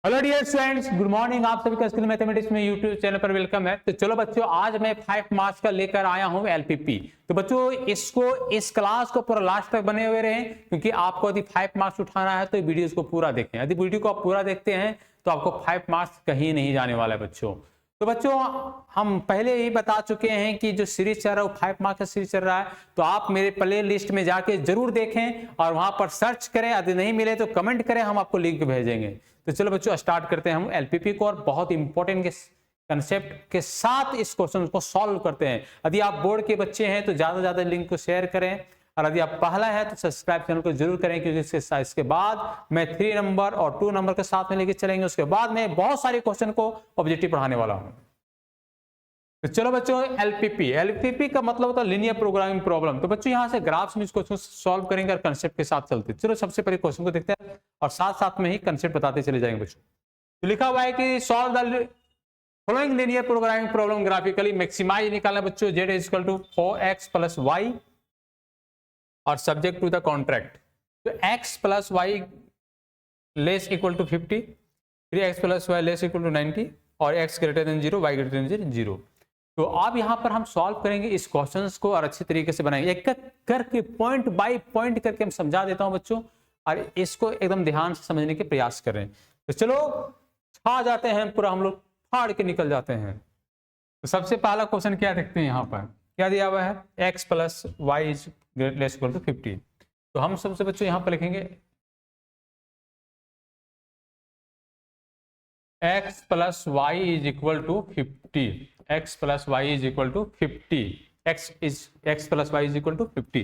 Hello dear students, good morning. आप सभी का स्किल मैथमेटिक्स में यूट्यूब चैनल पर वेलकम है। तो चलो बच्चों, आज मैं 5 मार्क्स का लेकर आया हूं एलपीपी। तो बच्चों इस क्लास को पूरा लास्ट तक बने हुए रहें, क्योंकि आपको यदि 5 मार्क्स उठाना है तो वीडियोस को पूरा देखें। यदि वीडियो को आप पूरा देखते हैं तो आपको 5 मार्क्स कहीं नहीं जाने वाला है बच्चों। तो बच्चों, हम पहले ही बता चुके हैं कि जो सीरीज चल रहा है वो 5 मार्क्स का सीरीज चल रहा है। तो आप मेरे प्ले लिस्ट में जाके जरूर देखें और वहां पर सर्च करें। यदि नहीं मिले तो कमेंट करें, हम आपको लिंक भेजेंगे। तो चलो बच्चों, स्टार्ट करते हैं हम एलपीपी को, और बहुत इंपॉर्टेंट के कंसेप्ट के साथ इस क्वेश्चन को सॉल्व करते हैं। यदि आप बोर्ड के बच्चे हैं तो ज्यादा से ज्यादा लिंक को शेयर करें, और यदि आप पहला है तो सब्सक्राइब चैनल को जरूर करें, क्योंकि इसके बाद मैं 3 नंबर और 2 नंबर के साथ में लेके चलेंगे। उसके बाद में बहुत सारे क्वेश्चन को ऑब्जेक्टिव पढ़ाने वाला हूं। तो चलो बच्चों, एलपीपी का मतलब होता है लीनियर प्रोग्रामिंग प्रॉब्लम। तो बच्चों यहां से ग्राफ्स में इस क्वेश्चन सॉल्व करेंगे और कंसेप्ट के साथ चलते हैं। चलो सबसे पहले क्वेश्चन को देखते हैं और साथ साथ में ही कंसेप्ट बताते चले जाएंगे बच्चों। तो लिखा हुआ है कि solve the following linear programming problem graphically. Maximize निकालना बच्चों, z is equal to 4x plus y और सब्जेक्ट टू द कॉन्ट्रैक्ट। तो x plus y less equal to 50, फिर x plus y less equal to 90 और x greater than 0, y greater than 0। तो अब यहां पर हम सॉल्व करेंगे इस क्वेश्चंस को और अच्छे तरीके से बनाएंगे। एक एक करके पॉइंट बाय पॉइंट करके हम समझा देता हूं बच्चों, और इसको एकदम ध्यान से समझने के प्रयास करें। तो चलो छा जाते हैं, पूरा हम लोग फाड़ के निकल जाते हैं। तो सबसे पहला क्वेश्चन क्या देखते हैं, यहां पर क्या दिया हुआ है, x plus y is less equal to 50। तो हम सबसे बच्चों यहां पर लिखेंगे x plus y is equal to 50। x plus y is equal to 50। x plus y is equal to 50।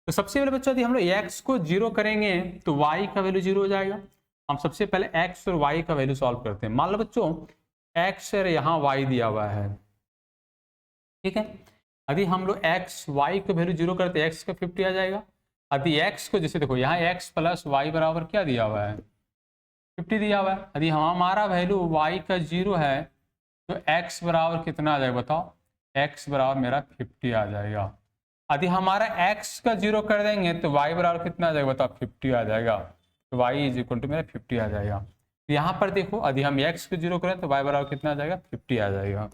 तो सबसे पहले बच्चों, यदि हम लोग x को 0 करेंगे तो y का वैल्यू 0 हो जाएगा। हम सबसे पहले x और y का वैल्यू सॉल्व करते हैं। मान लो बच्चों x और यहाँ y दिया हुआ है, ठीक है। यदि हम लोग x y का वैल्यू 0 करते हैं, x का 50 आ जाएगा। यदि x को, जैसे देखो यहाँ x प्लस वाई बराबर क्या दिया हुआ है, 50 दिया हुआ है। यदि हमारा वैल्यू y का 0 है तो x बराबर कितना आ जाएगा बताओ, x बराबर मेरा 50 आ जाएगा। यदि हमारा x का 0 कर देंगे तो y बराबर कितना आ जाएगा बताओ, 50 आ जाएगा। तो y इज इक्वल टू मेरा 50 आ जाएगा। तो यहाँ पर देखो, यदि हम x को 0 करें तो y बराबर कितना आ जाएगा, 50 आ जाएगा।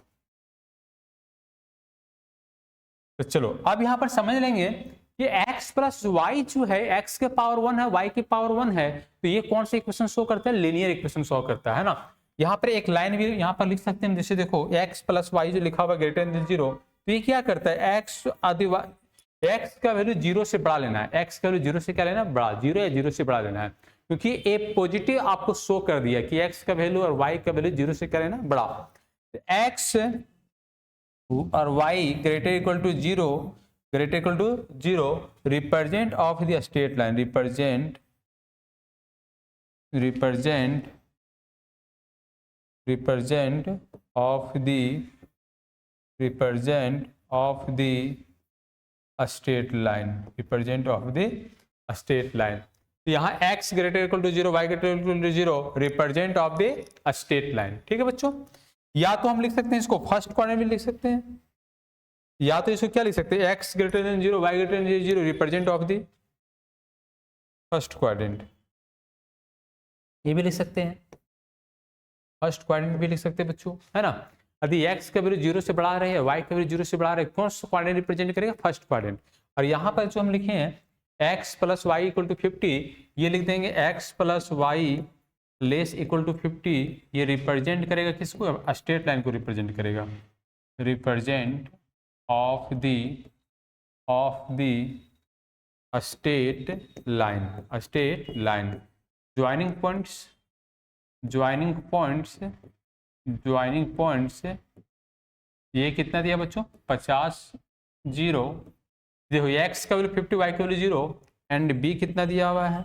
तो चलो अब यहाँ पर समझ लेंगे कि x प्लस वाई जो है, x के पावर 1 है, y के पावर 1 है। तो ये कौन सा इक्वेशन शो करता है, लीनियर इक्वेशन शो करता है ना। यहाँ पर एक लाइन भी यहाँ पर लिख सकते हैं, जैसे देखो x प्लस वाई जो लिखा हुआ ग्रेटर देन 0, तो ये क्या करता है, x का वैल्यू 0 से बड़ा लेना है। x का वैल्यू 0 से क्या लेना है, बड़ा, 0 या 0 से बड़ा लेना है, क्योंकि ए पॉजिटिव आपको शो कर दिया कि x का वैल्यू और y का वैल्यू 0 से क्या लेना, बड़ा। तो x और y greater equal to 0, greater equal to 0 represent of the straight line, represent of the straight line, represent of the straight line. तो यहाँ x greater equal to 0, y greater equal to 0 represent of the straight line, ठीक है बच्चों। या तो हम लिख सकते हैं इसको फर्स्ट क्वाड्रेंट में लिख सकते हैं, या तो इसको क्या लिख सकते हैं, x greater than 0, y greater than 0 represent of the first quadrant, ये भी लिख सकते हैं। फर्स्ट क्वाड्रेंट भी लिख सकते हैं बच्चों, है ना। यदि x का वैल्यू 0 से बढ़ा रहे हैं, y का वैल्यू 0 से बढ़ा रहे हैं, कौन सा क्वाड्रेंट रिप्रेजेंट करेगा, फर्स्ट क्वाड्रेंट। और यहाँ पर जो हम लिखे हैं x plus y equal to 50, ये लिख देंगे x plus y less equal to 50। ये रिप्रेजेंट करेगा किसको, स्ट्रेट लाइन को रिप्रेजेंट करेगा, represent of the straight line. Joining points ये कितना दिया बच्चों, 50, 0। देखो x का वैल्यू 50, y का वैल्यू 0, एंड b कितना दिया हुआ है,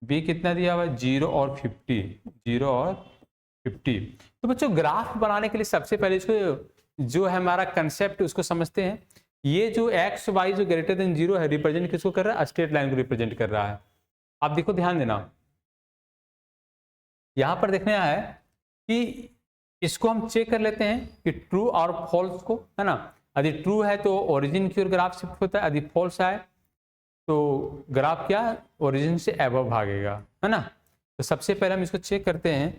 b कितना दिया हुआ है, 0 और 50, 0 और 50। तो बच्चों ग्राफ बनाने के लिए सबसे पहले इसको जो है हमारा कंसेप्ट उसको समझते हैं। ये जो x y जो ग्रेटर देन 0 है, रिप्रेजेंट किसको कर रहा है, स्ट्रेट लाइन को रिप्रेजेंट कर रहा है। आप देखो, ध्यान देना, यहां पर देखने आया है कि इसको हम चेक कर लेते हैं कि ट्रू और फॉल्स को, है ना। यदि ट्रू है तो ओरिजिन की ओर ग्राफ शिफ्ट होता है, यदि फॉल्स है तो ग्राफ क्या, ओरिजिन से अबव भागेगा, है ना। तो सबसे पहले हम इसको चेक करते हैं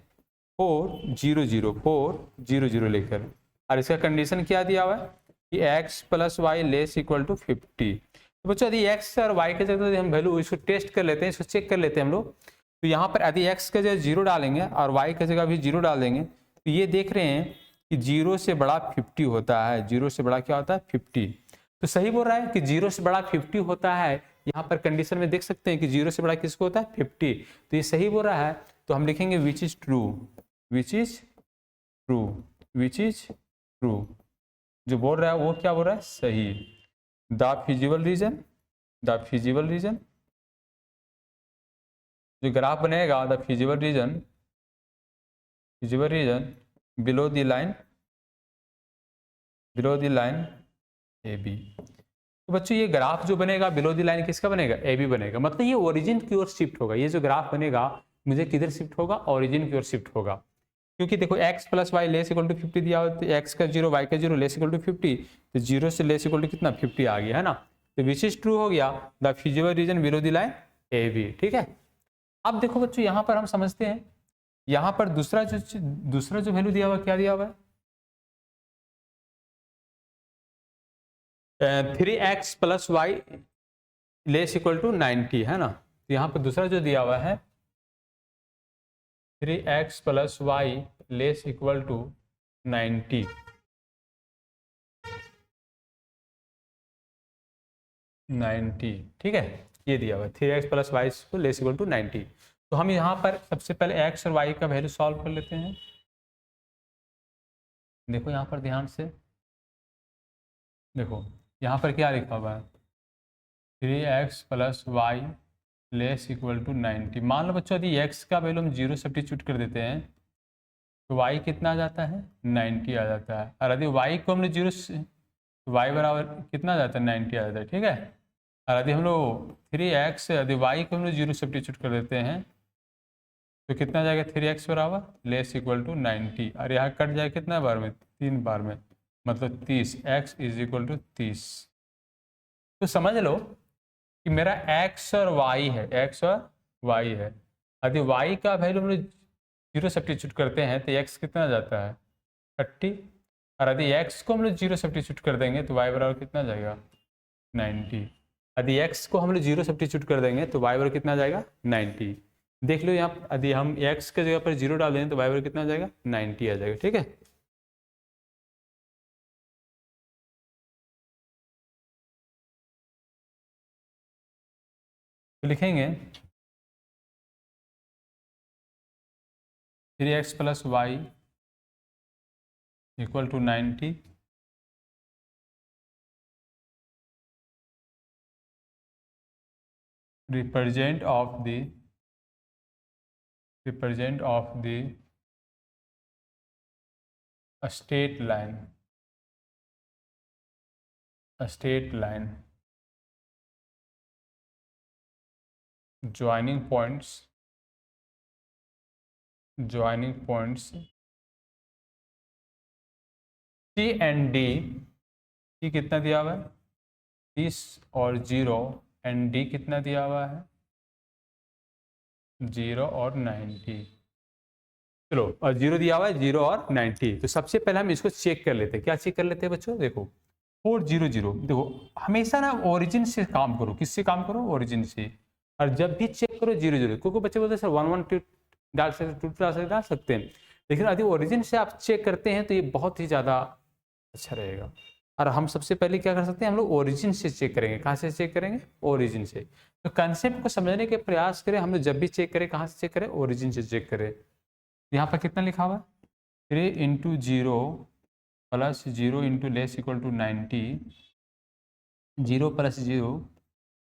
4 0 लेकर, और इसका कंडीशन क्या दिया हुआ है कि x + y less equal to 50। तो बच्चों यदि x और y के जगह हम वैल्यू इसको टेस्ट कर लेते हैं, इसको चेक कर लेते हैं हम लोग। तो यहाँ पर यदि x का जगह 0 डालेंगे और y की जगह भी 0 डाल देंगे, तो ये देख रहे हैं कि 0 से बड़ा 50 होता है। 0 से बड़ा क्या होता है 50। तो सही बोल रहा है कि 0 से बड़ा 50 होता है। यहाँ पर कंडीशन में देख सकते हैं कि 0 से बड़ा किसको होता है 50। तो ये सही बोल रहा है, तो हम लिखेंगे which is true, which is true, which is true. जो बोल रहा है वो क्या बोल रहा है सही। The feasible region, the feasible region, जो ग्राफ बनेगा the feasible region, feasible region below the line, below the line A B. तो बच्चों ये ग्राफ जो बनेगा बिलो द लाइन किसका बनेगा ए बी बनेगा, मतलब ये ओरिजिन की ओर शिफ्ट होगा। ये जो ग्राफ बनेगा मुझे किधर शिफ्ट होगा ओरिजिन की ओर शिफ्ट होगा, क्योंकि देखो x + y less equal to 50 दिया हुआ, तो x का 0 y का 0 लेस इक्वल टू 50, तो 0 से लेस इक्वल टू कितना 50 आ गया है ना। तो विच इज ट्रू हो गया, the feasible region below the line A B. ठीक है, अब देखो बच्चों यहाँ पर हम समझते हैं, यहाँ पर दूसरा जो वैल्यू दिया हुआ क्या दिया हुआ है 3x + y less equal to 90 है ना। तो यहाँ पर दूसरा जो दिया हुआ है 3x + y less equal to 90। ठीक है, ये दिया हुआ है 3x + y को लेस इक्वल टू 90। तो हम यहाँ पर सबसे पहले x और y का वैल्यू सॉल्व कर लेते हैं। देखो यहाँ पर ध्यान से देखो, यहाँ पर क्या लिखा हुआ है 3x + y less equal to 90। मान लो बच्चों यदि x का वैल्यू हम 0 सब्स्टिट्यूट कर देते हैं तो y कितना आ जाता है 90 आ जाता है, और यदि y को हमने 0 से y बराबर कितना आ जाता है 90 आ जाता है। ठीक है, और यदि हम लोग 3x यदि y को हम लोग 0 सब्स्टिट्यूट कर देते हैं तो कितना जाएगा 3x बराबर लेस इक्वल टू 90, और यहाँ कट जाए कितना बार में 3 बार में, मतलब 30, x इज इक्वल टू 30। तो समझ लो कि मेरा x और y है, x और y है। यदि y का वैल्यू हम लोग 0 सब्स्टिट्यूट करते हैं तो x कितना जाता है 30, और यदि x को हम लोग 0 सब्स्टिट्यूट कर देंगे तो y बराबर कितना जाएगा 90। यदि x को हम लोग 0 सब्स्टिट्यूट कर देंगे तो y बराबर कितना जाएगा 90। देख लो यहाँ यदि हम x के जगह पर 0 डाल देंगे तो y बराबर कितना जाएगा 90 आ जाएगा। ठीक है, तो लिखेंगे 3x + y equal to 90, represent of the straight line, joining points C and D। C कितना दिया हुआ है 30 और 0, एंड D कितना दिया हुआ है 0 और 90। चलो, और 0 दिया हुआ है 0 और 90। तो सबसे पहले हम इसको चेक कर लेते हैं। क्या चेक कर लेते हैं बच्चों, देखो 4 0 0। देखो हमेशा ना ओरिजिन से काम करो, किससे काम करो ओरिजिन से, और जब भी चेक करो 0 0। क्योंकि बच्चे बोलते हैं सर 1 1 2 डाल सकते 2 डाल सकते हैं, लेकिन यदि ओरिजिन से आप चेक करते हैं तो ये बहुत ही ज़्यादा अच्छा रहेगा। और हम सबसे पहले क्या कर सकते हैं, हम लोग ओरिजिन से चेक करेंगे। कहाँ से चेक करेंगे ओरिजिन से। तो कंसेप्ट को समझने के प्रयास करें, हम लोग जब भी चेक करें कहाँ से चेक करें ओरिजिन से चेक करें। यहाँ पर कितना लिखा हुआ 3 × 0 + 0 × लेस इक्वल टू 90, 0 + 0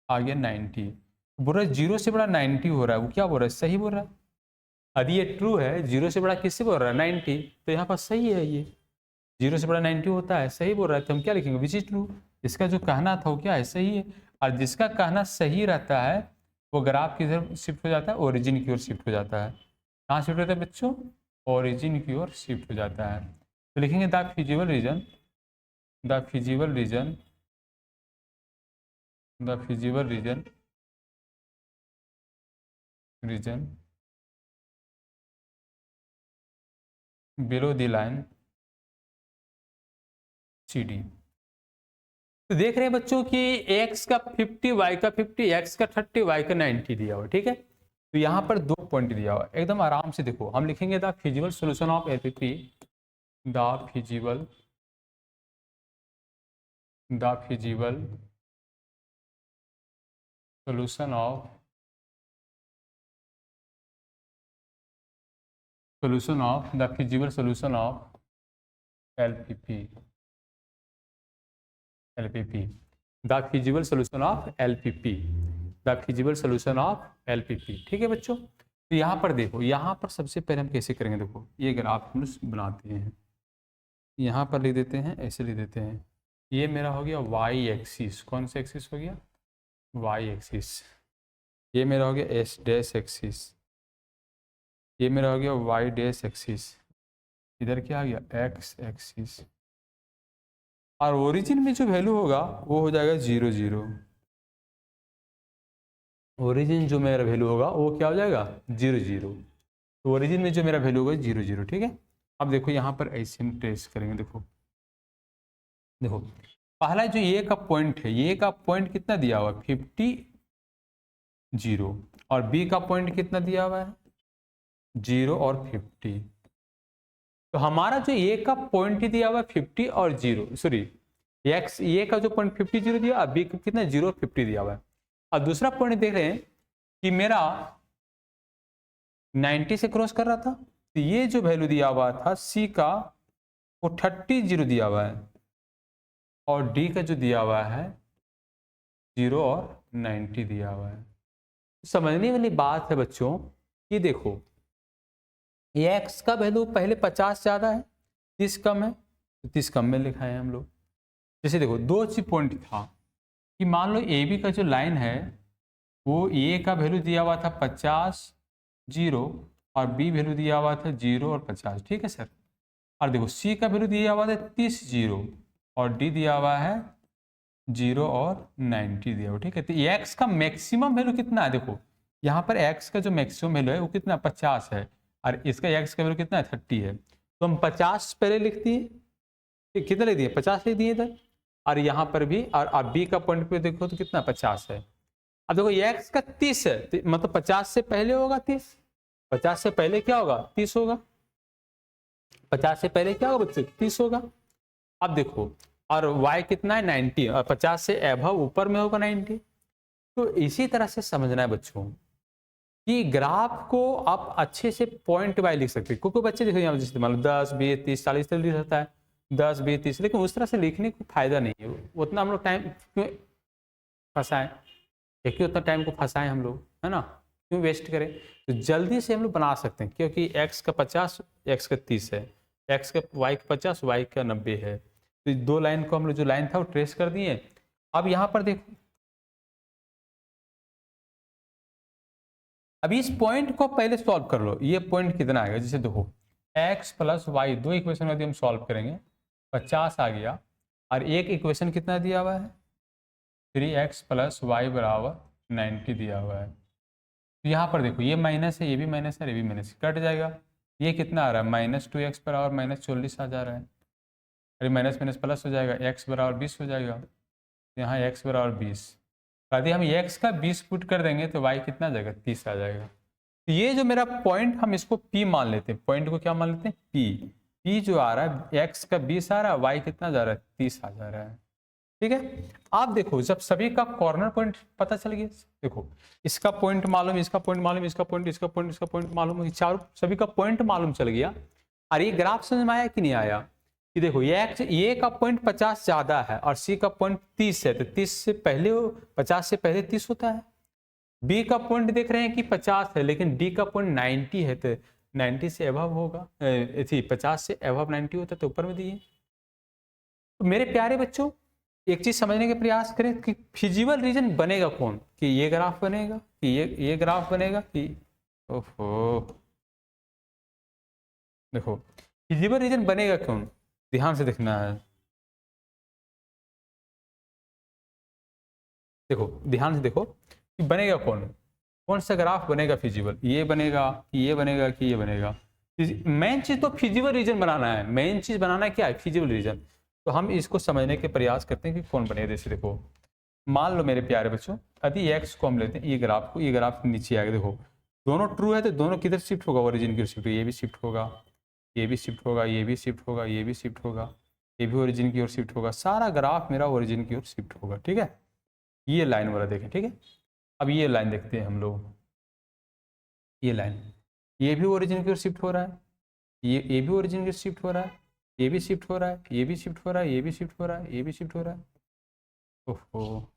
आ गया 90। बोल रहा है 0 से बड़ा 90 हो रहा है, वो क्या बोल रहा है सही बोल रहा है। यदि ये ट्रू है 0 से बड़ा किससे बोल रहा है 90, तो यहाँ पर सही है, ये 0 से बड़ा 90 होता है, सही बोल रहा है। तो हम क्या लिखेंगे विच इज ट्रू। इसका जो कहना था वो क्या है सही है, और जिसका कहना सही रहता है वो ग्राफ किधर शिफ्ट हो जाता है ओरिजिन की ओर शिफ्ट हो जाता है। कहाँ शिफ्ट होता है बच्चों ओरिजिन की ओर शिफ्ट हो जाता है। तो लिखेंगे the feasible region, the feasible region, the feasible region, region below the line CD। तो देख रहे हैं बच्चों कि x का 50, y का 50, x का 30, y का 90 दिया हुआ, ठीक है। तो यहाँ पर 2 पॉइंट दिया हुआ, एकदम आराम से देखो हम लिखेंगे the feasible solution of LPP, the feasible solution of the feasible solution of LPP, the feasible solution of LPP, ठीक है बच्चों। तो यहाँ पर देखो, यहाँ पर सबसे पहले हम कैसे करेंगे, देखो ये ग्राफ हम बनाते हैं, यहाँ पर लिख देते हैं, ऐसे लिख देते हैं। ये मेरा हो गया y एक्सिस, कौन सा एक्सिस हो गया, y एक्सिस। ये मेरा हो गया s डैश एक्सिस, ये मेरा हो गया y डैश एक्सिस, इधर क्या आ गया x एक्सिस। और ओरिजिन में जो वैल्यू होगा वो हो जाएगा 0 0। ओरिजिन जो मेरा वैल्यू होगा वो क्या हो जाएगा 0 0। तो ओरिजिन में जो मेरा वैल्यू होगा 0 0, ठीक है। अब देखो यहाँ पर ऐसे हम टेस्ट करेंगे, देखो पहला जो ये का पॉइंट है, ये का पॉइंट कितना दिया हुआ है 50 0, और बी का पॉइंट कितना दिया हुआ है 0 और 50। तो हमारा जो ए का पॉइंट दिया हुआ है 50 और 0, सॉरी एक्स ए का जो पॉइंट 50 0 दिया, बी का कितना 0 और 50 दिया हुआ है। और दूसरा पॉइंट देख रहे हैं कि मेरा 90 से क्रॉस कर रहा था, तो ये जो वैल्यू दिया हुआ था सी का वो 30 0 दिया हुआ है, और डी का जो दिया हुआ है 0 और 90 दिया हुआ है। समझने वाली बात है बच्चों कि देखो ये एक्स का वैल्यू पहले 50 ज़्यादा है, 30 कम है, तो 30 कम में लिखा है हम लोग। जैसे देखो दो चीज पॉइंट था कि मान लो ए बी का जो लाइन है वो ए का वैल्यू दिया हुआ था 50 0, और बी वैल्यू दिया हुआ था 0 और 50, ठीक है सर। और देखो सी का वैल्यू दिया हुआ था 30 0, और डी दिया हुआ है 0 और 90 दिया हुआ, ठीक है। तो एक्स का मैक्सिमम वैल्यू कितना है, देखो यहाँ पर एक्स का जो मैक्सिमम वैल्यू है वो कितना 50 है, और इसका एक्स का वैल्यू कितना है 30 है। तो हम 50 पहले लिख दिए, कितना लिख दिए 50 लिख दिए इधर, और यहाँ पर भी, और अब बी का पॉइंट पे देखो तो कितना 50 है। अब देखो ये एक्स का 30 है, तो मतलब 50 से पहले होगा 30, 50 से पहले क्या होगा 30 होगा, 50 से पहले क्या होगा बच्चे 30 होगा। अब देखो और y कितना है 90, और 50 से एबव ऊपर में होगा 90। तो इसी तरह से समझना है बच्चों कि ग्राफ को आप अच्छे से पॉइंट वाइज लिख सकते हैं, क्योंकि बच्चे देखो यहाँ जैसे मान लो 10 20 30 40 लिख सकता है, 10 20 30, लेकिन उस तरह से लिखने को फायदा नहीं है, उतना हम लोग टाइम क्यों फंसाएं, क्योंकि उतना टाइम को फंसाएं हम लोग, है ना, क्यों वेस्ट करें। तो जल्दी से हम लोग बना सकते हैं, क्योंकि x का 50 x का 30 है, x का y का 50 y का 90 है। तो दो लाइन को हम लोग जो लाइन था वो ट्रेस कर दिए। अब यहाँ पर देखो, अब इस पॉइंट को पहले सॉल्व कर लो, ये पॉइंट कितना आएगा, जैसे देखो x प्लस वाई, दो इक्वेशन यदि हम सॉल्व करेंगे 50 आ गया, और एक इक्वेशन कितना दिया हुआ है 3x प्लस वाई बराबर 90 दिया हुआ है। तो यहाँ पर देखो ये माइनस है, ये भी माइनस है, ये भी माइनस, कट जाएगा। ये कितना आ रहा है -2x बराबर -40 आ जा रहा है, अरे माइनस माइनस प्लस हो जाएगा, x बराबर 20 हो जाएगा, यहाँ x बराबर 20। यदि हम x का 20 पुट कर देंगे तो y कितना आ जाएगा 30 आ जाएगा। तो ये जो मेरा पॉइंट हम इसको P मान लेते हैं, पॉइंट को क्या मान लेते हैं P जो आ रहा है x का 20 आ रहा है, y कितना जा रहा है 30 आ जा रहा है, ठीक है। आप देखो जब सभी का कॉर्नर पॉइंट पता चल गया, देखो इसका पॉइंट मालूम, इसका पॉइंट मालूम, इसका पॉइंट, इसका पॉइंट, इसका पॉइंट मालूम, चारों सभी का पॉइंट मालूम चल गया। और ये ग्राफ समझ में आया कि नहीं आया कि देखो ये का पॉइंट 50 ज्यादा है और सी का पॉइंट 30 है, तो 30 से पहले 50 से पहले 30 होता है। बी का पॉइंट देख रहे हैं कि 50 है, लेकिन डी का पॉइंट 90 है, तो 90 से अबव होगा, 50 से अबव 90 होता है, तो ऊपर में दिए। तो मेरे प्यारे बच्चों एक चीज समझने के प्रयास करें कि फिजिबल रीजन बनेगा कौन, कि ये ग्राफ बनेगा, कि ये ग्राफ बनेगा, कि ओहो देखो फिजिबल रीजन बनेगा कौन, ध्यान से देखना है, देखो ध्यान से देखो कि बनेगा कौन, कौन सा ग्राफ बनेगा फिजिबल, ये बनेगा कि ये बनेगा कि ये बनेगा। मेन चीज तो फिजिबल रीजन बनाना है, मेन चीज बनाना है क्या है, फिजिबल रीजन। तो हम इसको समझने के प्रयास करते हैं कि कौन बने। जैसे देखो, मान लो मेरे प्यारे बच्चों, यदि एक्स को हम लेते हैं, ये ग्राफ को, ये ग्राफ नीचे आएगा, देखो दोनों ट्रू है तो दोनों किधर शिफ्ट होगा, ओरिजिन की ओर शिफ्ट, ये भी शिफ्ट होगा, ये भी शिफ्ट होगा, ये भी शिफ्ट होगा, ये भी शिफ्ट होगा, ये भी ओरिजिन की ओर शिफ्ट होगा, सारा ग्राफ मेरा ओरिजिन की ओर शिफ्ट होगा। ठीक है, ये लाइन वाला देखें। ठीक है, अब ये लाइन देखते हैं हम लोग, ये लाइन, ये भी ओरिजिन की ओर शिफ्ट हो रहा है, ये भी ओरिजिन की ओर शिफ्ट हो रहा है, ये भी शिफ्ट हो रहा है, ये भी शिफ्ट हो रहा है, ये भी शिफ्ट हो रहा है, ये भी शिफ्ट हो रहा है। ओहो,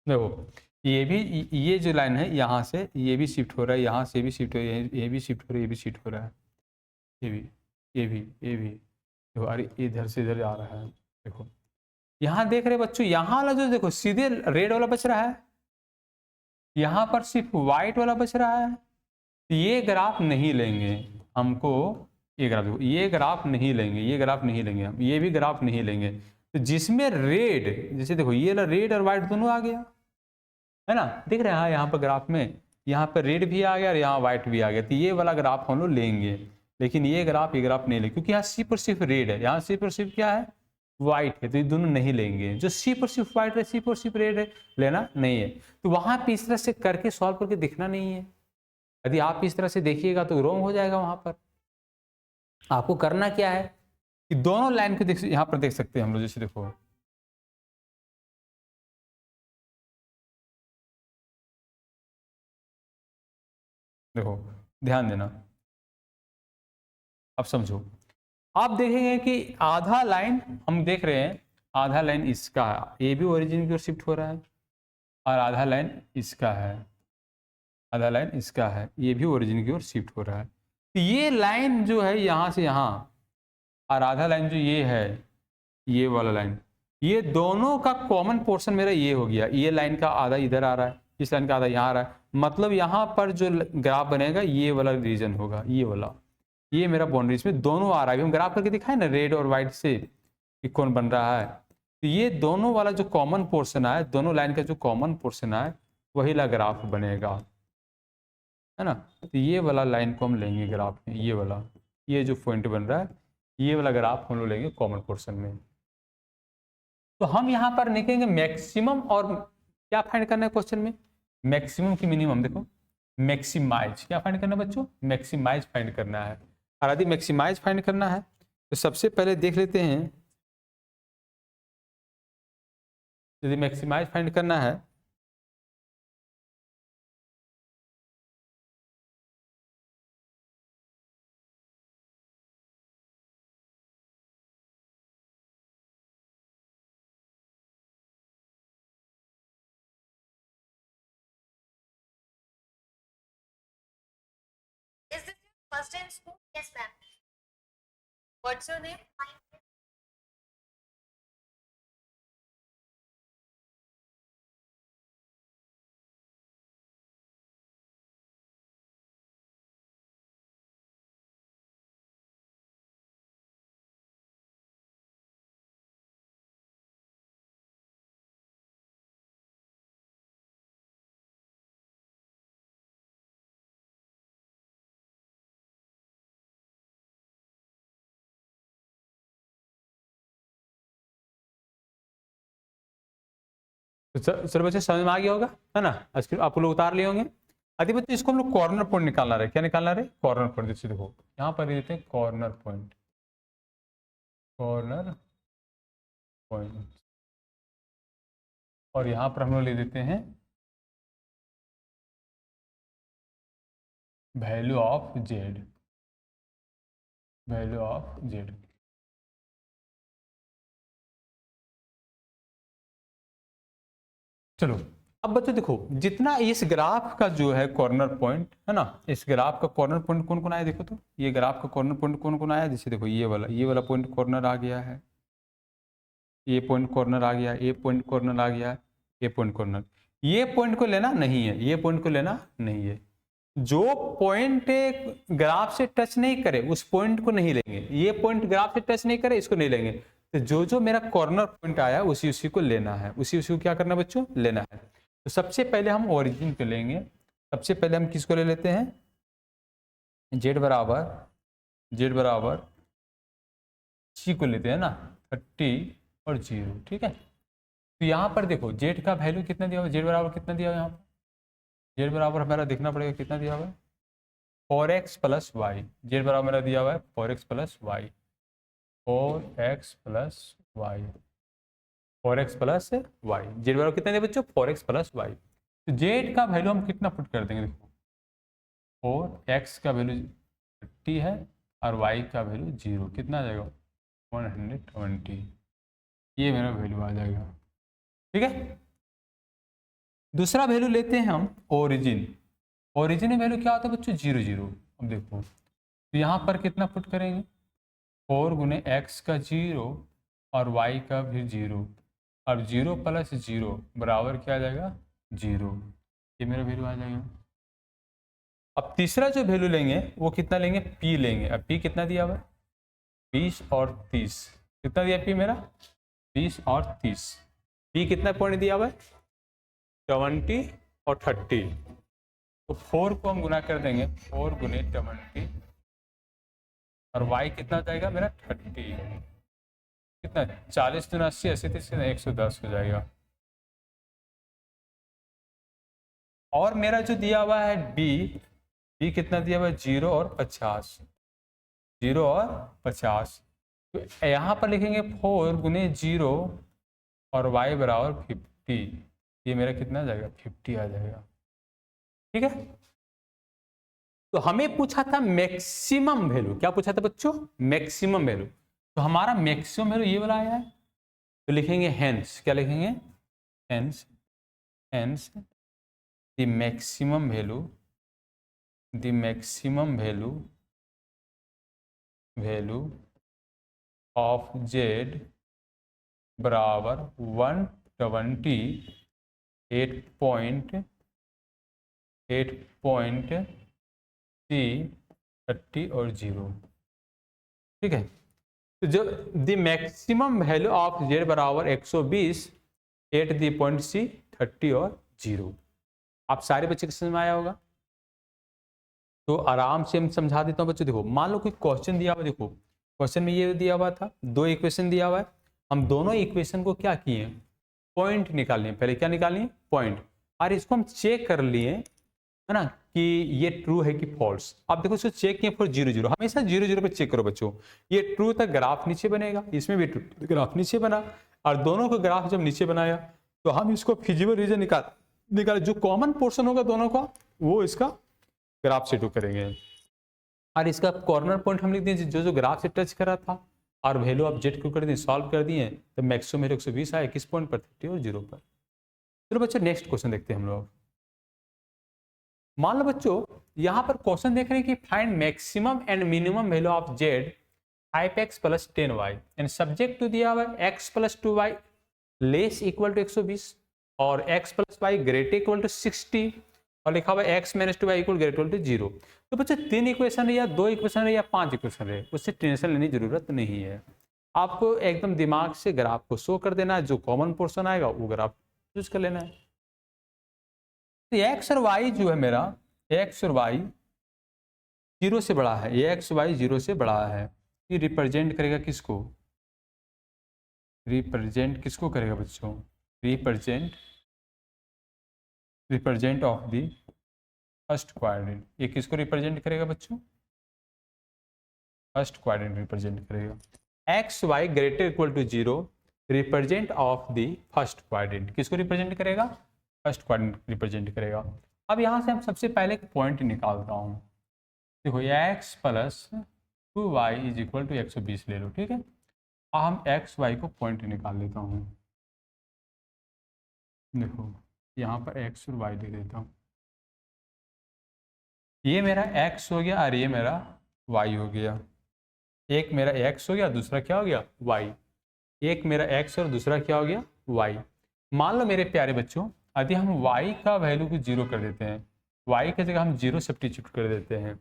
देखो ये भी, ये जो लाइन है यहाँ से ये भी शिफ्ट हो रहा है, यहाँ से भी शिफ्ट हो रहा है, ये भी शिफ्ट हो रहा है, ये भी शिफ्ट हो रहा है, ये भी, ये भी, ये भी, देखो अरे इधर से इधर आ रहा है। देखो यहाँ देख रहे बच्चों, यहाँ वाला जो देखो सीधे रेड वाला बच रहा है, यहाँ पर सिर्फ व्हाइट वाला बच रहा है। ये ग्राफ नहीं लेंगे हमको, ये ग्राफ देखो, ये ग्राफ नहीं लेंगे, ये ग्राफ नहीं लेंगे हम, ये भी ग्राफ नहीं लेंगे। तो जिसमें रेड, जैसे देखो ये रेड और व्हाइट दोनों आ गया है ना, दिख रहा है यहाँ पर ग्राफ में, यहाँ पर रेड भी आ गया और यहाँ व्हाइट भी आ गया, तो ये वाला ग्राफ हम लोग लेंगे। लेकिन ये ग्राफ नहीं लेंगे, क्योंकि यहाँ सिर्फ और सिर्फ रेड है, यहाँ सिर्फ और सिर्फ क्या है, व्हाइट है, तो ये दोनों नहीं लेंगे। जो सिर्फ और सिर्फ व्हाइट है, सिर्फ और सिर्फ रेड है, लेना नहीं है। तो वहां पे इस तरह से करके सॉल्व करके दिखना नहीं है। यदि आप इस तरह से देखिएगा तो रॉन्ग हो जाएगा। वहां पर आपको करना क्या है कि दोनों लाइन को देख, यहाँ पर देख सकते हैं हम लोग, जैसे देखो देखो ध्यान देना, अब समझो। आप देखेंगे कि आधा लाइन हम देख रहे हैं, आधा लाइन इसका है, ये भी ओरिजिन की ओर शिफ्ट हो रहा है, और आधा लाइन इसका है, आधा लाइन इसका है, ये भी ओरिजिन की ओर शिफ्ट हो रहा है। तो ये लाइन जो है यहाँ से यहाँ, और आधा लाइन जो ये है, ये वाला लाइन, ये दोनों का कॉमन पोर्शन मेरा ये हो गया। ये लाइन का आधा इधर आ रहा है, इस लाइन का आधा यहाँ आ रहा है, मतलब यहाँ पर जो ग्राफ बनेगा ये वाला रीजन होगा, ये वाला, ये मेरा बाउंड्रीज में दोनों आ रहा है। हम ग्राफ करके दिखाए ना रेड और व्हाइट से कि कौन बन रहा है, तो ये दोनों वाला जो कॉमन पोर्शन है, दोनों लाइन का जो कॉमन पोर्शन है, वही ला ग्राफ बनेगा, है ना। तो ये वाला लाइन को हम लेंगे ग्राफ में, ये वाला, ये जो पॉइंट बन रहा है, ये वाला ग्राफ हम लोग लेंगे कॉमन पोर्शन में। तो हम यहाँ पर लिखेंगे मैक्सिमम, और क्या फाइंड करना है क्वेश्चन में, मैक्सिमम की मिनिमम। देखो मैक्सिमाइज, क्या फाइंड करना है बच्चों, मैक्सिमाइज फाइंड करना है। और यदि मैक्सिमाइज फाइंड करना है तो सबसे पहले देख लेते हैं, यदि मैक्सिमाइज फाइंड करना है Is this your first day in school? Yes, ma'am. What's your name? तो चलो बच्चे समझ में आ गया होगा, है ना। आप लोग उतार लिए होंगे। यदि बच्चे इसको हम लोग कॉर्नर पॉइंट निकालना रहे, क्या निकालना रहे, कॉर्नर पॉइंट। जैसे देखो यहाँ पर देते हैं कॉर्नर पॉइंट, कॉर्नर पॉइंट, और यहाँ पर हम लोग ले देते हैं value of Z, value of Z. चलो अब बच्चों देखो, जितना इस ग्राफ का जो है कॉर्नर पॉइंट है ना, इस ग्राफ का कॉर्नर पॉइंट कौन कौन आया, देखो तो ये ग्राफ का कॉर्नर पॉइंट कौन कौन आया। जैसे देखो ये वाला पॉइंट कॉर्नर आ गया है, ये पॉइंट कॉर्नर आ गया, ये पॉइंट कॉर्नर आ गया, ये पॉइंट कॉर्नर। ये पॉइंट को लेना नहीं है, ये पॉइंट को लेना नहीं है, जो पॉइंट ग्राफ से टच नहीं करे उस पॉइंट को नहीं लेंगे, ये पॉइंट ग्राफ से टच नहीं करे इसको नहीं लेंगे। तो जो मेरा कॉर्नर पॉइंट आया उसी को लेना है, उसी को क्या करना है बच्चों, लेना है। तो सबसे पहले हम ओरिजिन को लेंगे। सबसे पहले हम किसको ले लेते हैं, z बराबर c को लेते हैं ना, 30 और 0, ठीक है। तो यहाँ पर देखो z का वैल्यू कितना दिया हुआ, z बराबर कितना दिया हुआ, यहाँ पर z बराबर हमारा देखना पड़ेगा कितना दिया हुआ है, 4x प्लस वाई। z बराबर मेरा दिया हुआ है 4x plus y, 4x plus y, 4x plus y. z बराबर कितना दिया बच्चों, 4x प्लस वाई। तो z का वैल्यू हम कितना पुट कर देंगे, देखो 4x का वैल्यू 30 है और y का वैल्यू 0, कितना आ जाएगा 120, ये मेरा वैल्यू आ जाएगा, ठीक है। दूसरा वैल्यू लेते हैं हम ओरिजिन। ओरिजिन में वैल्यू क्या होता है बच्चों, 0 0। अब देखो तो यहाँ पर कितना पुट करेंगे, 4 गुने x का 0 और y का भी 0, और 0 प्लस 0 बराबर क्या आ जाएगा 0, ये मेरा वैल्यू आ जाएगा। अब तीसरा जो वैल्यू लेंगे वो कितना लेंगे, p लेंगे। अब p कितना दिया हुआ है, 20 और 30, कितना दिया p मेरा, 20 और 30। p कितना पॉइंट दिया हुआ है, 20 और 30। तो 4 को हम गुना कर देंगे, 4 गुने 20, और y कितना जाएगा मेरा 30, कितना 40 दुना 80, 80 30 110 हो जाएगा। और मेरा जो दिया हुआ है b कितना दिया हुआ है, 0 और 50, 0 और 50। तो यहाँ पर लिखेंगे 4 गुने 0 और y बराबर 50, ये मेरा कितना आ जाएगा 50 आ जाएगा, ठीक है। तो हमें पूछा था मैक्सिमम वैल्यू, क्या पूछा था बच्चों, मैक्सिमम वैल्यू। तो हमारा मैक्सिमम वैल्यू ये वाला आया है, तो लिखेंगे हेंस, क्या लिखेंगे, hence, hence the maximum value, the maximum value of z बराबर 128.3 30 और 0, ठीक है। तो जो the maximum value of z बराबर 120 एट द पॉइंट c 30 और 0। आप सारे बच्चे को समझ में आया होगा, तो आराम से हम समझा देता हूँ बच्चों। देखो मान लो कोई क्वेश्चन दिया हुआ, देखो क्वेश्चन में ये दिया हुआ था, 2 इक्वेशन दिया हुआ है, हम दोनों इक्वेशन को क्या किए, पॉइंट निकाल लिए। पहले क्या निकाल लिए, पॉइंट, और इसको हम चेक कर लिए, है ना, कि ये ट्रू है कि फॉल्स। अब देखो इसको चेक किए फॉर 0 0, हमेशा 0 0 पे चेक करो बच्चों, ये ट्रू तक ग्राफ नीचे बनेगा, इसमें भी ग्राफ नीचे बना, और दोनों को ग्राफ जब नीचे बनाया तो हम इसको फिजिबल रीजन निकाल जो कॉमन पोर्शन होगा दोनों का वो इसका ग्राफ से टू करेंगे, और इसका कॉर्नर पॉइंट हम लिख दिए जो ग्राफ से टच करा था, और वैल्यू ऑफ जेड को कर दिए, सॉल्व कर दिए, तो मैक्सिमम 120 आया, किस पॉइंट पर, 30 और 0 पर। चलो बच्चों नेक्स्ट क्वेश्चन देखते हैं हम लोग। मान लो बच्चों यहाँ पर क्वेश्चन देख रहे हैं कि find maximum and minimum value of z 5x plus 10y and subject to दिया हुआ x plus 2y less equal to 120 और x plus y greater equal to 60 और लिखा हुआ x minus 2y equal greater to 0। तो बच्चों 3 equation है या 2 इक्वेशन है या 5 इक्वेशन है, उससे टेंशन लेने की जरूरत नहीं है। आपको एकदम दिमाग से ग्राफ को शो कर देना है, जो कॉमन पोर्शन आएगा वो ग्राफ यूज कर लेना है। तो x और y जो है मेरा, x और y 0 से बड़ा है, ये x y 0 से बड़ा है, ये रिप्रेजेंट करेगा किसको, रिप्रेजेंट किसको करेगा बच्चों, represent of the first quadrant. ये किसको रिप्रेजेंट करेगा बच्चों, फर्स्ट क्वाड्रेंट रिप्रेजेंट करेगा। X y greater equal to 0 represent of the first quadrant, किसको रिप्रेजेंट करेगा, फर्स्ट क्वाड्रेंट रिप्रेजेंट करेगा। अब यहाँ से हम सबसे पहले एक पॉइंट निकालता हूँ, देखो x plus 2y is equal to 120 ले लो, ठीक है। अब हम x y को पॉइंट निकाल लेता हूँ, देखो यहाँ पर x और y दे देता हूँ, ये मेरा x हो गया और ये मेरा y हो गया। एक मेरा x हो गया, दूसरा क्या हो गया y, एक मेरा x और दूसरा क्या हो गया y। मान लो मेरे प्यारे बच्चों, यदि हम y का वैल्यू को 0 कर देते हैं, y की जगह हम 0 सब्स्टिट्यूट कर देते हैं।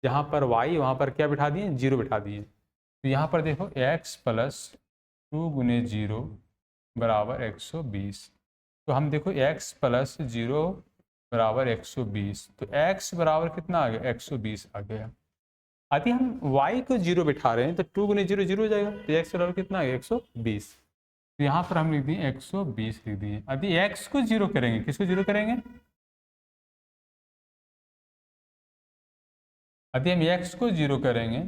यहाँ पर y, वहाँ पर क्या बिठा दिए, 0 बिठा दिए। तो यहाँ पर देखो x प्लस 2 गुने 0 बराबर 120। तो हम देखो x प्लस 0 बराबर 120, तो x बराबर कितना आ गया, 120 आ गया। यदि हम y को 0 बिठा रहे हैं तो 2 गुने 0 0 हो जाएगा, तो x बराबर कितना आ गया, 120। तो यहाँ पर हम लिख दिए 120 लिख दिए। यदि x को 0 करेंगे, किसको 0 करेंगे, यदि हम x को 0 करेंगे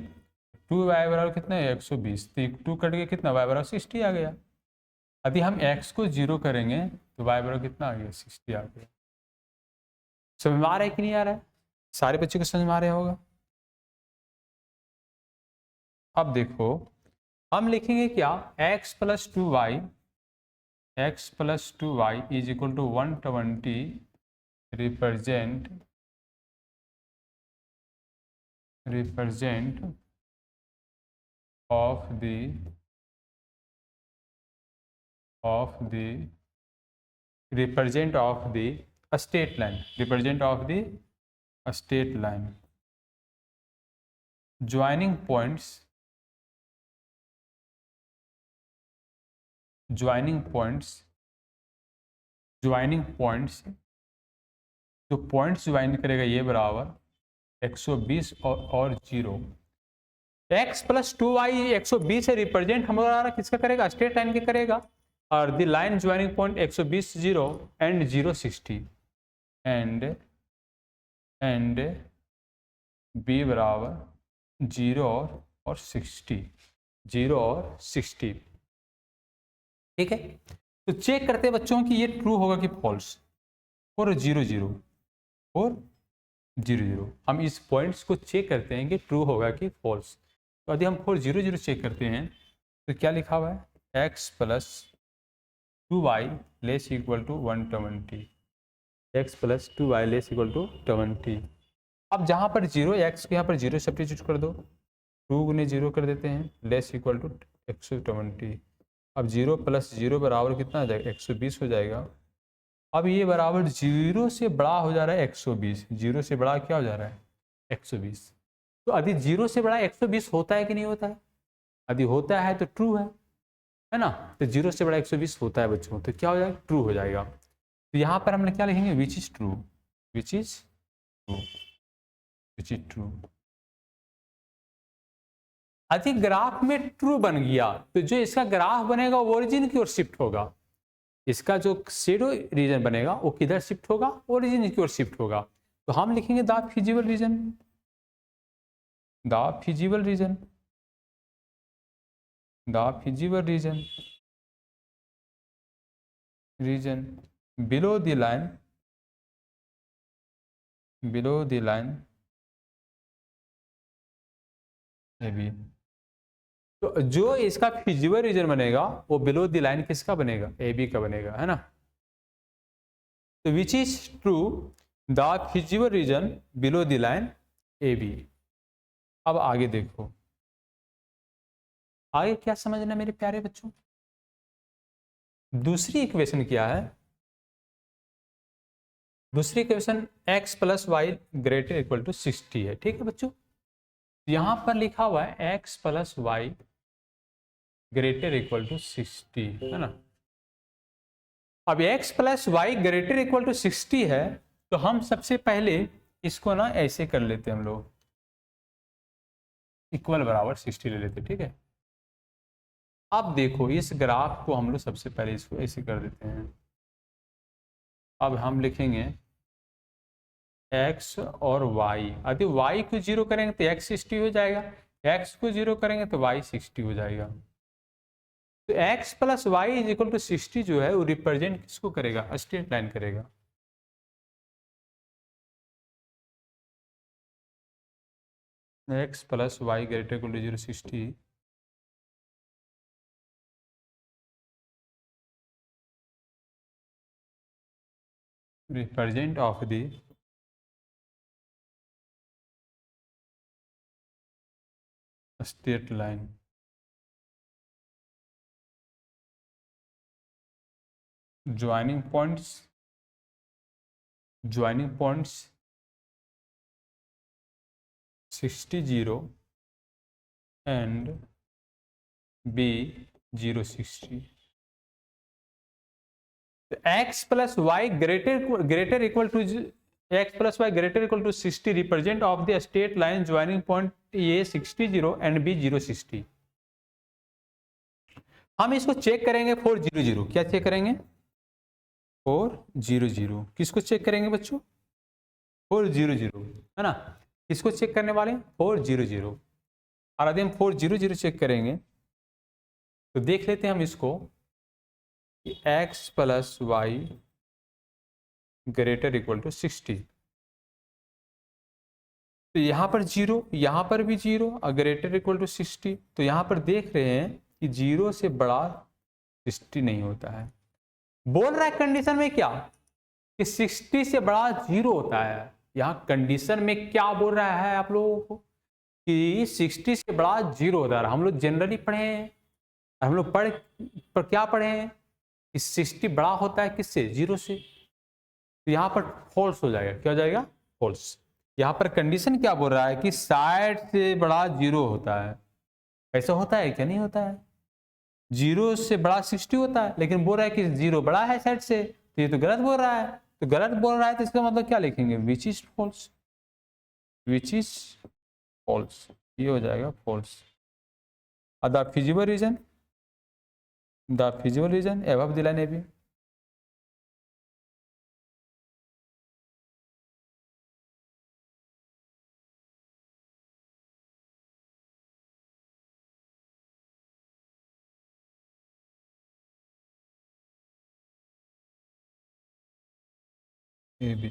2y बराबर कितना है, 120। तो 2 कट के कितना, y बराबर 60 आ गया। यदि हम x को 0 करेंगे तो y बराबर कितना आ गया, 60 आ गया। समझ में आ रहा है कि नहीं आ रहा है, सारे बच्चों को समझ में आ रहा होगा। अब देखो हम लिखेंगे क्या, x plus 2y, x plus 2y is equal to 120 represent of the represent of the state line, represent of the state line, joining points जो पॉइंट्स ज्वाइन करेगा ये बराबर 120 और 0। x प्लस 2y 120 है, रिप्रेजेंट हमारा किसका करेगा, स्ट्रेट लाइन के करेगा। और the line joining point 120 0 and 0 60 and b बराबर 0 और 60, 0 और 60। ठीक है, तो चेक करते हैं बच्चों कि ये ट्रू होगा कि फॉल्स। और 0 0 और 0 0, हम इस पॉइंट्स को चेक करते हैं कि ट्रू होगा कि फॉल्स। तो यदि हम 4 0 0 चेक करते हैं तो क्या लिखा हुआ है, x plus 2y less equal to 120, x plus 2y less equal to 20। अब जहाँ पर 0, x के यहाँ पर 0 सब्स्टिट्यूट कर दो, 2 गुने 0 कर देते हैं, लेस इक्वल टू 120। अब 0 प्लस 0 बराबर कितना आ जाएगा, 120 हो जाएगा। अब ये बराबर 0 से बड़ा हो जा रहा है 120, 0 से बड़ा क्या हो जा रहा है, 120। तो यदि 0 से बड़ा 120 होता है कि नहीं होता है, यदि होता है तो ट्रू है ना। तो 0 से बड़ा 120 होता है बच्चों, तो क्या हो जाएगा, ट्रू हो जाएगा। तो यहाँ पर हमने क्या लिखेंगे, which is true, which is true, which is true. यदि ग्राफ में ट्रू बन गया तो जो इसका ग्राफ बनेगा वो ओरिजिन की ओर शिफ्ट होगा। इसका जो शेडो रीजन बनेगा वो किधर शिफ्ट होगा, ओरिजिन की ओर शिफ्ट होगा। तो हम लिखेंगे the feasible region, the feasible region, the feasible region, region below the line, below the line A B. तो जो इसका फिजिबल रीजन बनेगा वो बिलो द लाइन किसका बनेगा, ए बी का बनेगा, है ना। तो which is true, the feasible region below the line A B. अब आगे देखो, आगे क्या समझना मेरे प्यारे बच्चों, दूसरी इक्वेशन क्या है, दूसरी equation x plus y greater equal to 60 है। ठीक है बच्चों, यहां पर लिखा हुआ है x plus y greater equal to 60, है ना। अब x plus y greater equal to 60 है, तो हम सबसे पहले इसको ना ऐसे कर लेते हैं, हम लोग इक्वल बराबर 60 ले लेते, ठीक है। अब देखो इस ग्राफ को हम लोग सबसे पहले इसको ऐसे कर देते हैं। अब हम लिखेंगे x और y, यदि y को 0 करेंगे तो x 60 हो जाएगा, x को 0 करेंगे तो y 60 हो जाएगा। तो x plus y is equal to 60 जो है वो रिप्रेजेंट किसको करेगा, स्ट्रेट लाइन करेगा। x plus y greater equal to 0 60 represent of the straight line, joining points 60 0 and b 0 60. तो x plus y greater equal to x plus y greater equal to 60 represent of the straight line joining point A 60 0 and B 0 60. हम इसको check करेंगे 4 0 0. क्या check करेंगे? 4 0 0. किसको check करेंगे बच्चों? 4 0 0 है ना. किसको चेक करने वाले? 4 0 0. और यदि हम 4 0 0 चेक करेंगे तो देख लेते हैं हम इसको कि x plus y greater equal to 60. तो यहां पर 0, यहां पर भी 0 और ग्रेटर इक्वल टू 60. तो यहां पर देख रहे हैं कि 0 से बड़ा 60 नहीं होता है. बोल रहा है कंडीशन में क्या कि 60 से बड़ा 0 होता है. यहां कंडीशन में क्या बोल रहा है आप लोगों को कि 60 से बड़ा 0 होता है. हम लोग जनरली पढ़े हैं, हम लोग पर क्या पढ़े हैं कि 60 बड़ा होता है किससे? 0 से. तो यहां पर फॉल्स हो जाएगा. क्या हो जाएगा? फॉल्स. यहां पर कंडीशन क्या बोल रहा है कि 60 से बड़ा 0 होता है. ऐसा होता है क्या? नहीं होता है. 0 से बड़ा 60 होता है, लेकिन बोल रहा है कि 0 बड़ा है 60 से. तो ये तो गलत बोल रहा है. तो गलत बोल रहा है तो इसका मतलब क्या लिखेंगे? Which is false. Which is false. ये हो जाएगा false. The feasible region, the feasible region above the line A B.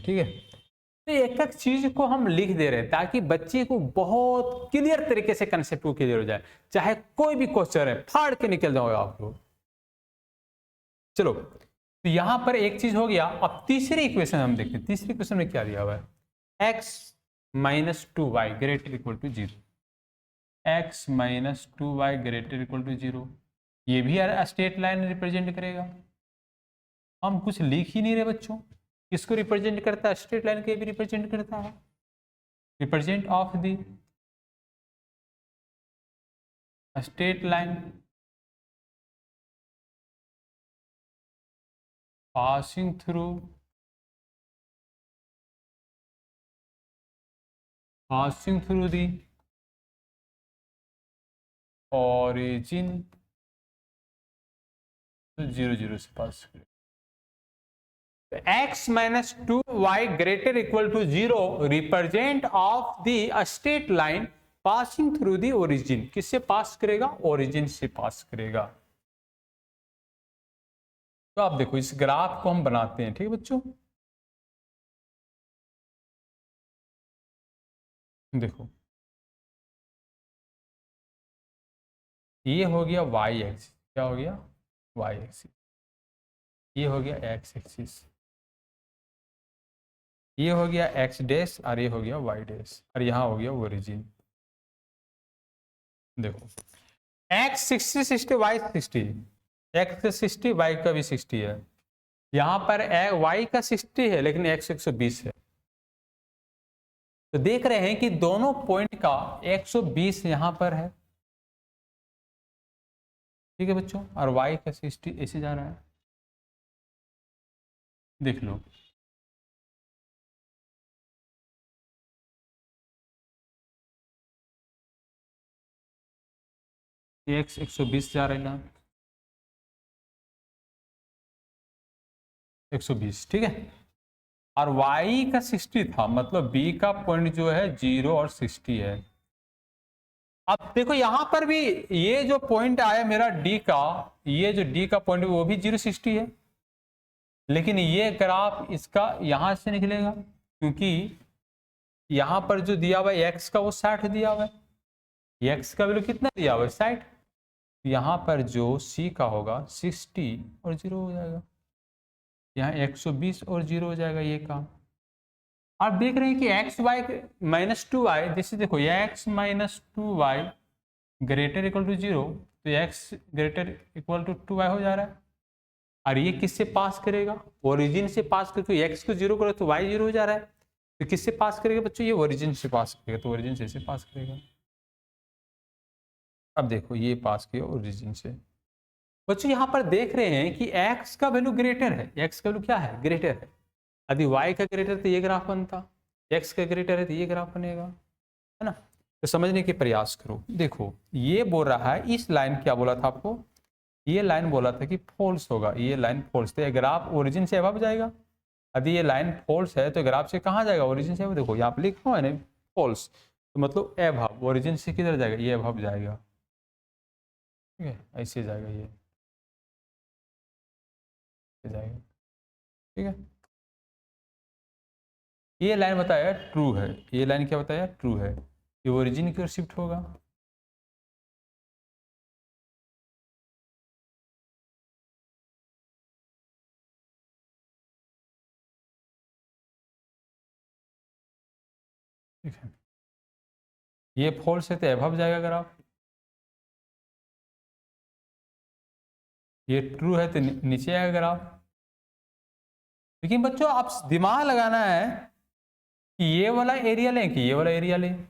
ठीक है. तो एक एक चीज को हम लिख दे रहे हैं ताकि बच्चे को बहुत क्लियर तरीके से कंसेप्ट को क्लियर हो जाए. चाहे कोई भी क्वेश्चन है फाड़ के निकल जाओगे आप लोग. चलो, तो यहां पर एक चीज हो गया. अब तीसरी इक्वेशन हम देखते हैं. तीसरी इक्वेशन में क्या दिया हुआ है? x minus 2y greater equal to 0. x minus 2y greater equal to 0. ये भी स्ट्रेट लाइन रिप्रेजेंट करेगा. हम कुछ लिख ही नहीं रहे बच्चों. किसको रिप्रेजेंट करता है? स्ट्रेट लाइन के भी रिप्रेजेंट करता है. Represent of the straight line passing through the origin. तो 0 0 से पास करें. x minus 2y greater equal to 0 represent of the straight line passing through the origin. किससे पास करेगा? ओरिजिन से पास करेगा. तो आप देखो इस ग्राफ को हम बनाते हैं. ठीक है बच्चों, देखो ये हो गया y एक्सिस. क्या हो गया? y axis. ये हो गया x एक्सिस. ये हो गया x डैश और ये हो गया y डैश और यहाँ हो गया ओरिजिन. देखो x 60 60 y 60. x का 60 y का भी 60 है. यहाँ पर y का 60 है लेकिन x 120 है. तो देख रहे हैं कि दोनों पॉइंट का 120 यहाँ पर है. ठीक है बच्चों, और y का 60 ऐसे जा रहा है. देख लो x 120 जा रहा है ना, 120. ठीक है, और y का 60 था, मतलब b का पॉइंट जो है 0 और 60 है. अब देखो यहां पर भी ये जो पॉइंट आया मेरा d का, ये जो d का पॉइंट वो भी 0 60 है. लेकिन ये ग्राफ इसका यहां से निकलेगा क्योंकि यहां पर जो दिया हुआ है x का वो 60 दिया हुआ है. x का वैल्यू कितना दिया हुआ है? 60. यहां पर जो c का होगा 60 और 0 हो जाएगा. यहाँ 120 और 0 हो जाएगा ये काम. आप देख रहे हैं कि एक्स वाई माइनस 2y, जैसे देखो x minus 2y greater equal to 0, तो x greater equal to 2y हो जा रहा है. और ये किससे पास करेगा? ओरिजिन से पास करके x को 0 करो तो y 0 हो जा रहा है. तो किससे पास करेगा बच्चों, ये ओरिजिन से पास करेगा, तो ओरिजिन से पास करेगा। अब देखो ये पास किया ओरिजिन से। बच्चों यहाँ पर देख रहे हैं कि x का वैल्यू ग्रेटर है, x का वैल्यू क्या है, ग्रेटर है। यदि y का ग्रेटर तो ये ग्राफ बनता, x का ग्रेटर है तो ये ग्राफ बनेगा, है ना। तो समझने के प्रयास करो। देखो ये बोल रहा है, इस लाइन क्या बोला था आपको, ये लाइन बोला था कि फॉल्स होगा, ये लाइन फॉल्स, तो ग्राफ ओरिजिन से अबव जाएगा। यदि ये लाइन फॉल्स है तो ग्राफ से कहाँ जाएगा, ओरिजिन से। देखो यहाँ पे लिखा हुआ है ना फॉल्स, तो मतलब अबव, ओरिजिन से किधर जाएगा, ये अबव जाएगा, ठीक है, ऐसे जाएगा, ये जाएगा, ठीक है। ये लाइन बताया ट्रू है, ये लाइन क्या बताया, ट्रू है, ये ओरिजिन की ओर शिफ्ट होगा। ठीक है, ये फॉल्स है तो अबव जाएगा ग्राफ, ये ट्रू है तो नीचे आएगा ग्राफ। लेकिन बच्चों आप दिमाग लगाना है कि ये वाला एरिया लें कि ये वाला एरिया लें,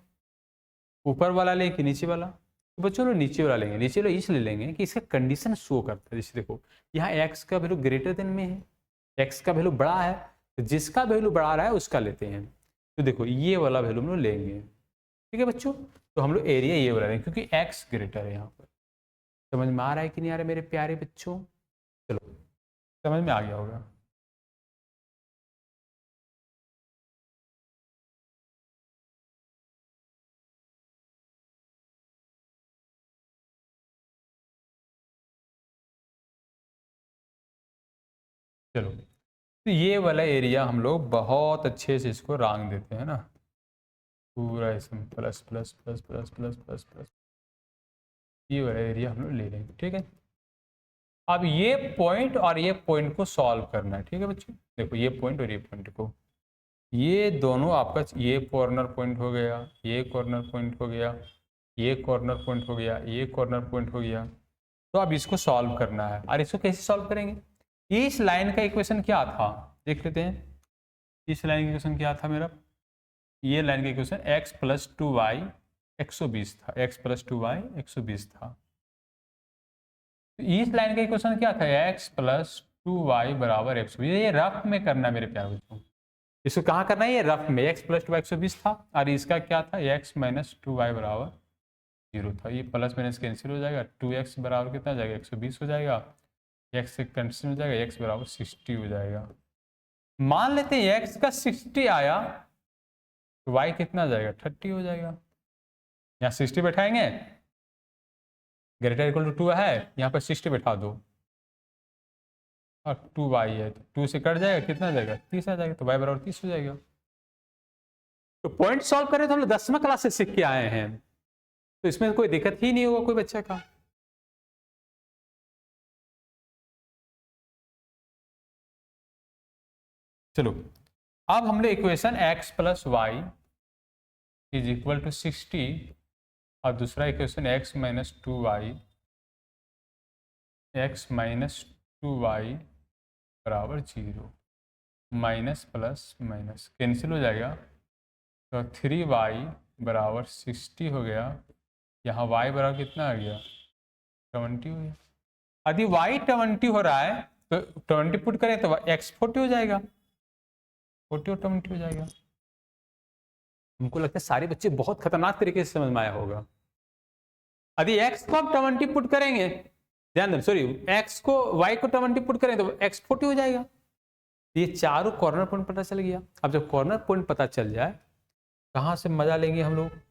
ऊपर वाला लें कि नीचे वाला। तो बच्चों लोग नीचे वाला लेंगे, नीचे वाला इसलिए लेंगे कि इसका कंडीशन शो करता है। जैसे देखो यहाँ x का वैल्यू ग्रेटर देन में है, x का वैल्यू बड़ा है, तो जिसका वैल्यू बढ़ा रहा है उसका लेते हैं। तो देखो ये वाला वैल्यू हम लोग लेंगे, ठीक है बच्चों। तो हम लोग एरिया ये वाला लेंगे क्योंकि x ग्रेटर है यहाँ पर। समझ में आ रहा है कि नहीं आ रहा है मेरे प्यारे बच्चों, चलो समझ में आ गया होगा। चलो तो ये वाला एरिया हम लोग बहुत अच्छे से इसको रंग देते हैं ना, पूरा इसमें plus plus plus plus plus plus plus, ये वाला एरिया हम लोग ले लेंगे, ठीक है। अब ये पॉइंट और ये पॉइंट को सॉल्व करना है, ठीक है बच्चों। देखो ये पॉइंट और ये पॉइंट को, ये दोनों आपका, ये कॉर्नर पॉइंट हो गया, ये कॉर्नर पॉइंट हो गया, ये कॉर्नर पॉइंट हो गया, ये कॉर्नर पॉइंट हो गया। तो अब इसको सॉल्व करना है, और इसको कैसे सॉल्व करेंगे। इस लाइन का इक्वेशन क्या था देख लेते हैं। इस लाइन का इक्वेशन क्या था मेरा, ये लाइन का इक्वेशन x प्लस 2y 120 था, x प्लस 2y 120 था। तो इस लाइन का इक्वेशन क्या था, x प्लस 2y बराबर 120। ये रफ में करना है मेरे प्यारे बच्चों, इसको कहाँ करना है, ये रफ में। x प्लस 2y 120 था, और इसका क्या था, x माइनस 2y बराबर 0 था। ये प्लस माइनस कैंसिल हो जाएगा, 2x बराबर कितना हो जाएगा, 120 हो जाएगा, x से कैंसिल हो जाएगा, x बराबर 60 हो जाएगा। मान लेते हैं x का 60 आया तो y कितना जाएगा, 30 हो जाएगा। यहाँ 60 बैठाएंगे, ग्रेटर इक्वल टू 2 है, यहाँ पर 60 बैठा दो, और 2y है तो 2 से कट जाएगा, कितना जाएगा, 30 आ जाएगा, तो y बराबर 30 हो जाएगा। तो पॉइंट सॉल्व करें तो हम लोग 10वीं क्लास से सीख के आए हैं, तो इसमें कोई दिक्कत ही नहीं होगा कोई बच्चे का। चलो अब हम लोग equation x plus y is equal to 60 और दूसरा equation x minus 2y, x minus 2y बराबर 0, माइनस प्लस माइनस कैंसिल हो जाएगा, तो 3y बराबर 60 हो गया। यहाँ y बराबर कितना आ गया, 20 हो गया। यदि y 20 हो रहा है तो 20 पुट करें तो x 40 हो जाएगा, 40 और 20 हो जाएगा। हमको लगता है सारे बच्चे बहुत खतरनाक तरीके से समझ में आया होगा। यदि x को आप 20 पुट करेंगे, ध्यान दें, सॉरी x को y को 20 पुट करें तो x 40 हो जाएगा। ये चारों कॉर्नर पॉइंट पता चल गया। अब जब कॉर्नर पॉइंट पता चल जाए, कहाँ से मजा लेंगे हम लोग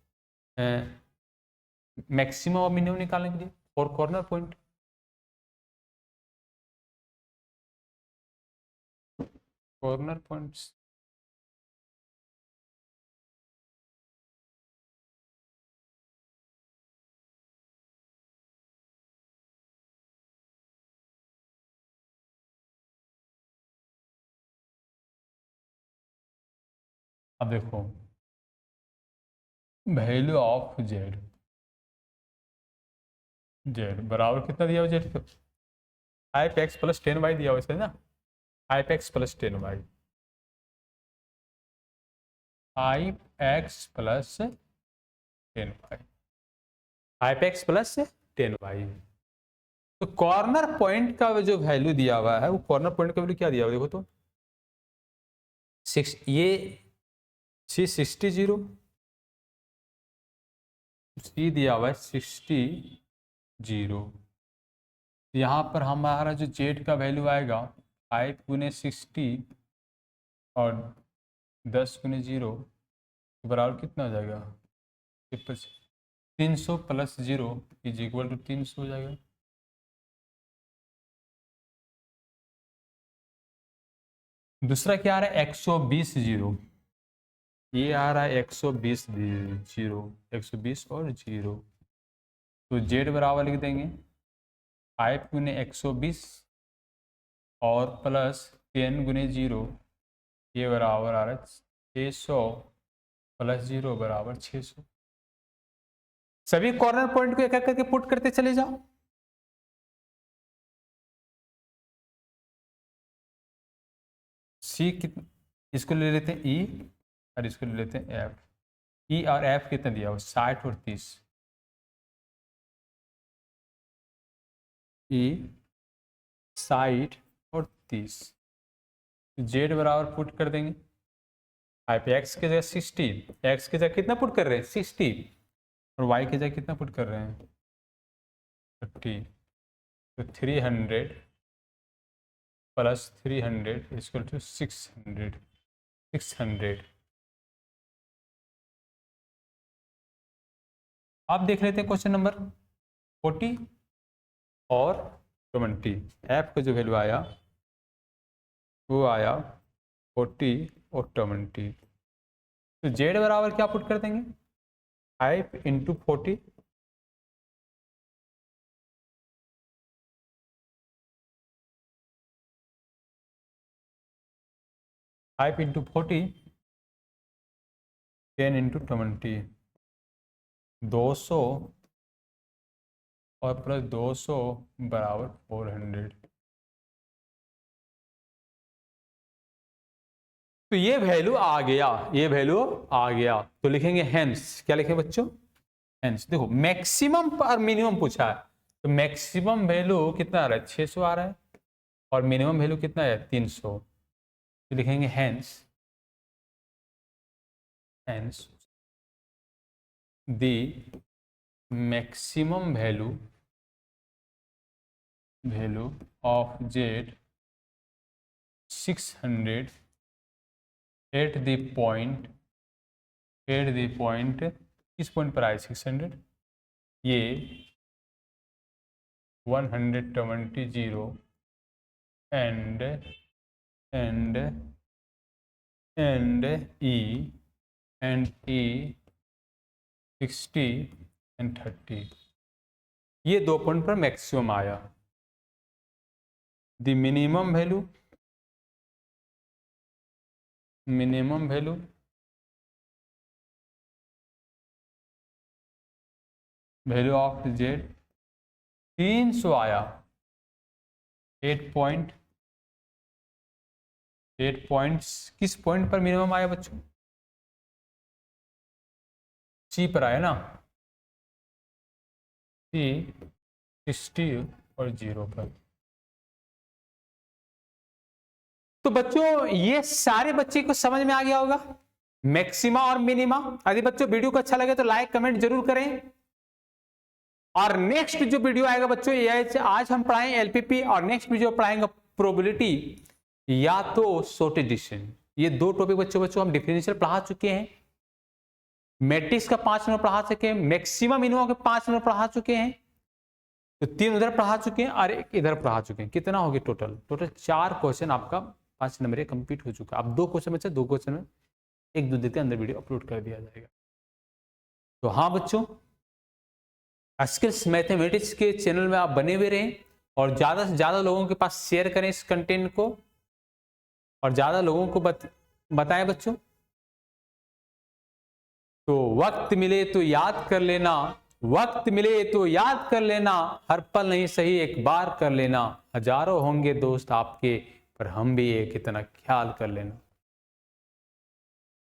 मैक्सिमम और मिनिमम निकालने के लिए, और कॉर्नर पॉइंट। कॉर्नर पॉइंट्स अब देखो, वैल्यू ऑफ जेड, जेड बराबर कितना दिया हुआ, जेड 5x प्लस 10y दिया हुआ है ना, 5x plus 10y। 5x plus 10y, 5x plus 10y। तो कॉर्नर पॉइंट का जो वैल्यू दिया हुआ है, वो कॉर्नर पॉइंट का वैल्यू क्या दिया हुआ देखो तो 6, ये C 60, C दिया हुआ है 60। यहाँ पर हमारा जो जेड का वैल्यू आएगा 5 गुने 60 और 10 गुने 0 बराबर कितना हो जाएगा 300 प्लस 0 इज इक्वल टू 300 हो जाएगा। दूसरा क्या आ रहा है 120 0, ये आ रहा है 120 0, 120 और 0। तो जेड बराबर लिख देंगे 5 गुने 120 और प्लस 10 गुने 0, ये बराबर आ रहा है 600 प्लस 0 बराबर 600। सभी कॉर्नर पॉइंट को एक एक करके पुट करते चले जाओ। सी कितना, इसको ले लेते हैं ई और इसको ले लेते हैं एफ। ई और एफ कितना दिया हुआ 60 और 30। ई 60 और 30, जेड बराबर पुट कर देंगे 5 एक्स की जगह 60, एक्स की जगह कितना पुट कर रहे हैं 60 और वाई की जगह कितना पुट कर रहे हैं 30। तो 300 प्लस 300 इक्वल टू 600। आप देख लेते हैं क्वेश्चन नंबर 40 और 20। एफ का जो वैल्यू आया वो आया 40 और 20। तो जेड बराबर क्या पुट कर देंगे 5 इंटू 40, फाइव इंटू 40, 10 इंटू 20, 200 और प्लस 200 बराबर 400। तो ये वैल्यू आ गया, ये वैल्यू आ गया। तो लिखेंगे हेंस, क्या लिखें बच्चों हेंस। देखो मैक्सिमम और मिनिमम पूछा है, तो मैक्सिमम वैल्यू कितना आ रहा है 600 आ रहा है और मिनिमम वैल्यू कितना है 300। तो लिखेंगे hence the maximum value of Z 600 at the point किस पॉइंट पर आए 600, ये 120 एंड ई 60 एंड 30, ये 2 पॉइंट पर मैक्सिमम आया। The minimum value of Z 300 आया, 8 पॉइंट्स किस पॉइंट पर मिनिमम आया बच्चों सी पर आया ना, सी 60 और 0 पर। तो बच्चों ये सारे बच्चे को समझ में आ गया होगा मैक्सिमा और मिनिमा। यदि बच्चों वीडियो को अच्छा लगे तो लाइक कमेंट जरूर करें। और नेक्स्ट जो वीडियो आएगा बच्चों ये आज हम पढ़ाएंगे एलपीपी और नेक्स्ट वीडियो पढ़ाएंगे प्रोबेबिलिटी या तो शॉर्ट एडिशन। ये 2 टॉपिक बच्चों हम डिफरेंशियल पढ़ा चुके हैं, मैट्रिक्स का 5 नंबर पढ़ा चुके हैं, मैक्सिमम मिनिमम के 5 नंबर पढ़ा चुके हैं, तो 3 उधर पढ़ा चुके हैं और 1 इधर पढ़ा चुके हैं। कितना हो गया टोटल 4 क्वेश्चन आपका 5 नंबर ये कंप्लीट हो चुका है। अब 2 क्वेश्चन बचे, 2 क्वेश्चन में 1-2 दिन के अंदर वीडियो अपलोड कर दिया जाएगा। तो हाँ बच्चों स्किल्स मैथमेटिक्स के चैनल में आप बने हुए रहें और ज़्यादा से ज़्यादा लोगों के पास शेयर करें इस कंटेंट को और ज़्यादा लोगों को बताएं बच्चों। तो वक्त मिले तो याद कर लेना, हर पल नहीं सही एक बार कर लेना, हजारों होंगे दोस्त आपके पर हम भी एक इतना ख्याल कर लेना।